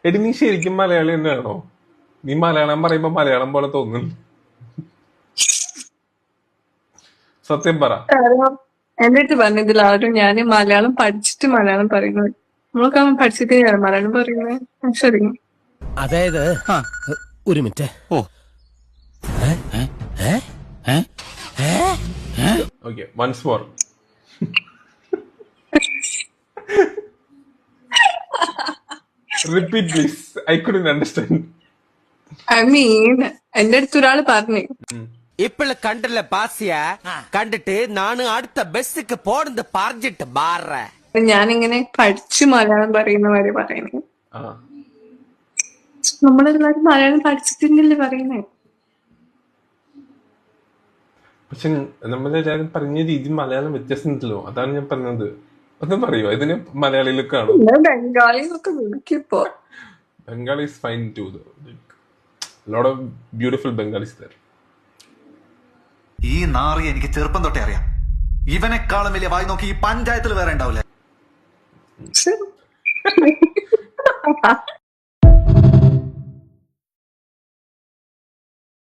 എടി നീ ശരിക്കും മലയാളി തന്നെയാണോ? നീ മലയാളം പറയുമ്പോ മലയാളം പോലെ തോന്നുന്നു. സത്യം പറ. എന്റെ അടുത്ത് പറഞ്ഞതിൽ ആരും ഞാൻ മലയാളം പഠിച്ചിട്ട് മലയാളം പറയുന്നത്. നമ്മളൊക്കെ പഠിച്ചിട്ട് ഞാൻ മലയാളം പറയുന്നത്. ശരി, അതായത് ഒരു minute. Okay, once more. Repeat please. I couldn't understand. I mean എന്റെ അടുത്ത് ഒരാള് പറഞ്ഞു, ഇപ്പള് കണ്ടില്ല പാസിയ കണ്ടിട്ട് നാണ് അടുത്ത ബസ്സിക്ക് പോണെന്ന് പറഞ്ഞിട്ട് മാറ. ഞാനിങ്ങനെ പഠിച്ചു മലയാളം പറയുന്ന വരെ പറയുന്നത്. ആ, നമ്മളെല്ലാരും മലയാളം പഠിച്ചിട്ടില്ലല്ലേ പറയുന്നേ. പക്ഷെ നമ്മളെല്ലാരും പറഞ്ഞ രീതി മലയാളം വ്യത്യാസമുണ്ടല്ലോ, അതാണ് ഞാൻ പറഞ്ഞത്. ഒന്ന് പറയോ ഇതിന് മലയാളിയിലൊക്കെ ആണോ? ബംഗാളി എന്നൊക്കെ വിളിക്കിപ്പോ. Bengali is fine too though. Like, a lot of beautiful Bengalis there. ഈ നാറി എനിക്ക് ചെറുപ്പം തൊട്ടേ അറിയാം. ഇവനെക്കാളും വലിയ വായി നോക്കി ഈ പഞ്ചായത്തിൽ വേറെ ഉണ്ടാവില്ല.